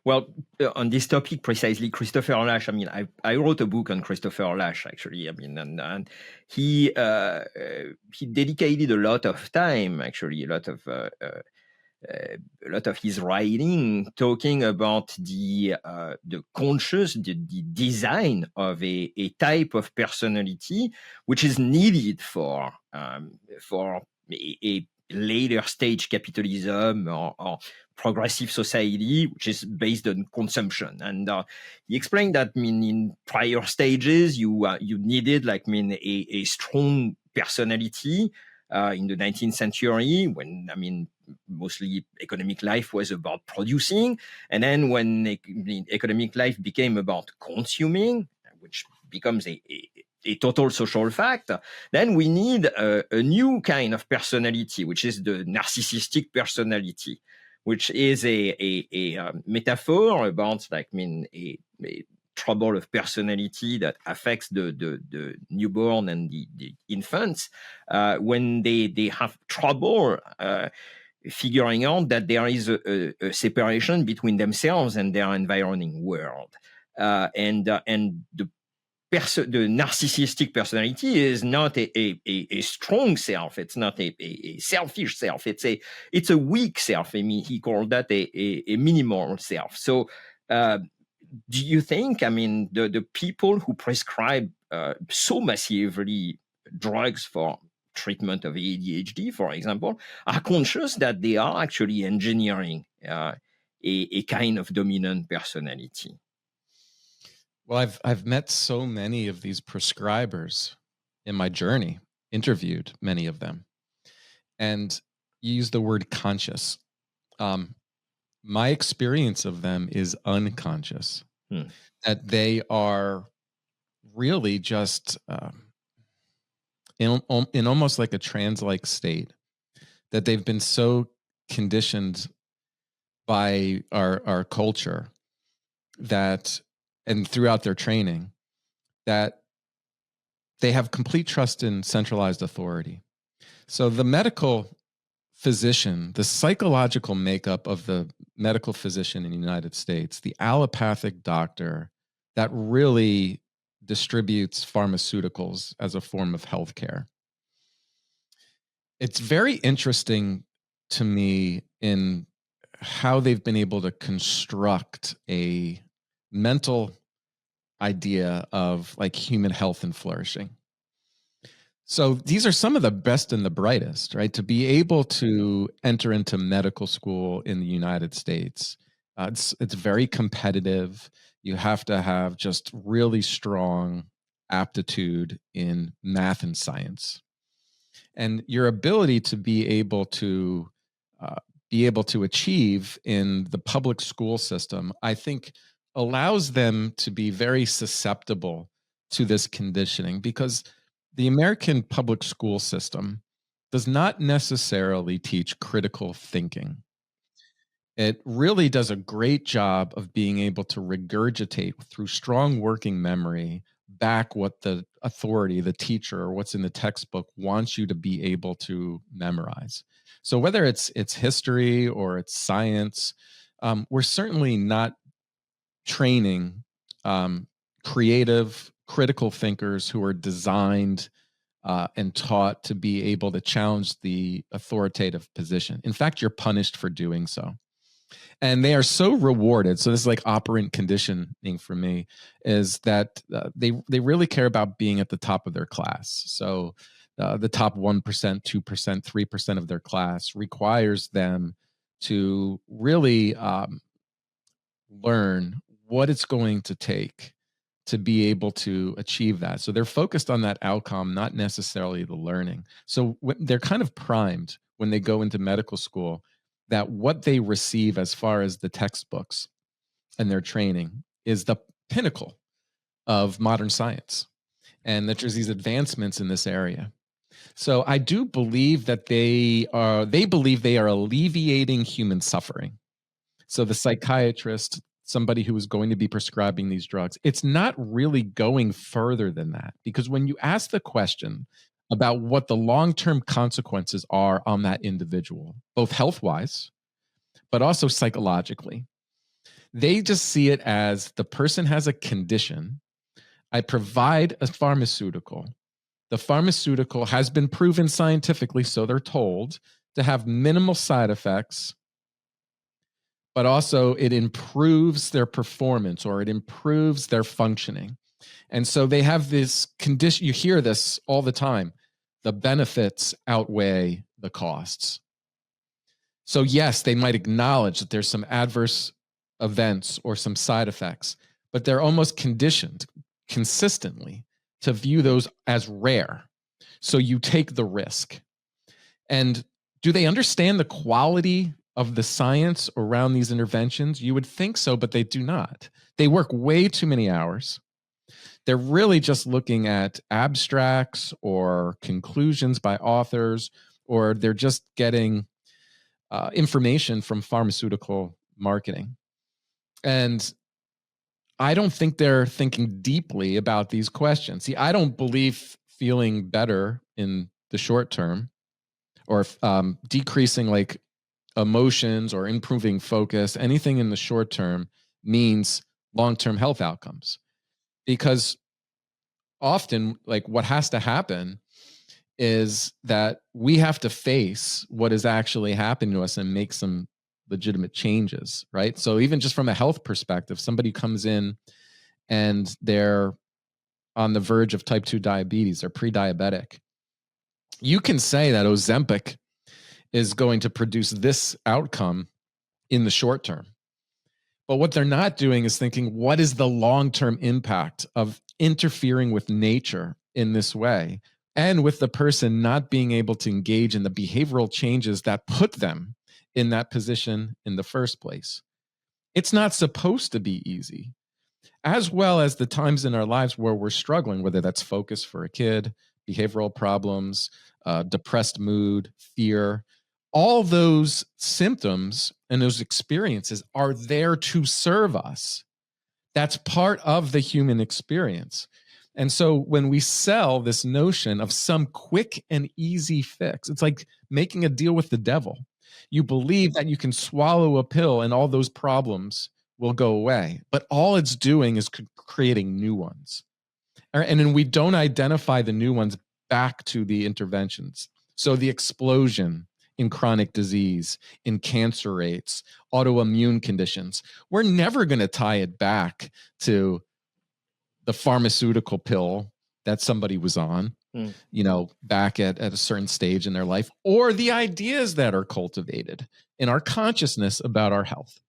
Well, on this topic precisely, Christopher Lash. I mean, I wrote a book on Christopher Lash actually. I mean, and he dedicated a lot of time, actually, a lot of his writing talking about the conscious, the design of a type of personality which is needed for a later stage capitalism or progressive society, which is based on consumption. And he explained that, I mean, in prior stages, you needed, like, I mean, a strong personality in the 19th century, when, I mean, mostly economic life was about producing. And then when economic life became about consuming, which becomes a total social fact, then we need a new kind of personality, which is the narcissistic personality, which is a metaphor about, like, I mean, a trouble of personality that affects the newborn and the infants when they have trouble figuring out that there is a separation between themselves and their environing world. And the narcissistic personality is not a strong self. It's not a selfish self. It's a weak self. I mean, he called that a minimal self. So do you think, I mean, the people who prescribe so massively drugs for treatment of ADHD, for example, are conscious that they are actually engineering a kind of dominant personality? Well, I've met so many of these prescribers in my journey, interviewed many of them, and you use the word conscious. My experience of them is unconscious, that they are really just in almost like a trance-like state, that they've been so conditioned by our culture that, and throughout their training, that they have complete trust in centralized authority. So the medical physician, the psychological makeup of the medical physician in the United States, the allopathic doctor that really distributes pharmaceuticals as a form of healthcare. It's very interesting to me in how they've been able to construct a mental idea of like human health and flourishing. So these are some of the best and the brightest, right? To be able to enter into medical school in the United States, it's very competitive. You have to have just really strong aptitude in math and science, and your ability to be able to achieve in the public school system, I think, allows them to be very susceptible to this conditioning, because the American public school system does not necessarily teach critical thinking. It really does a great job of being able to regurgitate through strong working memory back what the authority, the teacher, or what's in the textbook wants you to be able to memorize. So whether it's history or it's science, we're certainly not training creative, critical thinkers who are designed and taught to be able to challenge the authoritative position. In fact, you're punished for doing so. And they are so rewarded. So this is like operant conditioning for me, is that they really care about being at the top of their class. So the top 1%, 2%, 3% of their class requires them to really learn what it's going to take to be able to achieve that. So they're focused on that outcome, not necessarily the learning. So they're kind of primed when they go into medical school that what they receive as far as the textbooks and their training is the pinnacle of modern science, and that there's these advancements in this area. So I do believe that they believe they are alleviating human suffering. So the psychiatrist, somebody who is going to be prescribing these drugs, it's not really going further than that, because when you ask the question about what the long-term consequences are on that individual, both health-wise, but also psychologically, They just see it as the person has a condition. I provide a pharmaceutical. The pharmaceutical has been proven scientifically, so they're told, to have minimal side effects, but also it improves their performance or it improves their functioning. And so they have this condition. You hear this all the time. The benefits outweigh the costs. So yes, they might acknowledge that there's some adverse events or some side effects, but they're almost conditioned consistently to view those as rare. So you take the risk. And do they understand the quality of the science around these interventions? You would think so, but they do not. They work way too many hours. They're really just looking at abstracts or conclusions by authors, or they're just getting information from pharmaceutical marketing. And I don't think they're thinking deeply about these questions. See, I don't believe feeling better in the short term or decreasing like emotions or improving focus, anything in the short term means long-term health outcomes. Because often, like, what has to happen is that we have to face what is actually happening to us and make some legitimate changes, right? So even just from a health perspective, somebody comes in and they're on the verge of type 2 diabetes or pre-diabetic. You can say that Ozempic is going to produce this outcome in the short term. But what they're not doing is thinking, what is the long-term impact of interfering with nature in this way, and with the person not being able to engage in the behavioral changes that put them in that position in the first place? It's not supposed to be easy. As well as the times in our lives where we're struggling, whether that's focus for a kid, behavioral problems, depressed mood, fear, all those symptoms and those experiences are there to serve us. That's part of the human experience. And so when we sell this notion of some quick and easy fix, it's like making a deal with the devil. You believe that you can swallow a pill and all those problems will go away, but all it's doing is creating new ones. And then we don't identify the new ones back to the interventions. So the explosion in chronic disease, in cancer rates, autoimmune conditions, we're never going to tie it back to the pharmaceutical pill that somebody was on, back at a certain stage in their life, or the ideas that are cultivated in our consciousness about our health.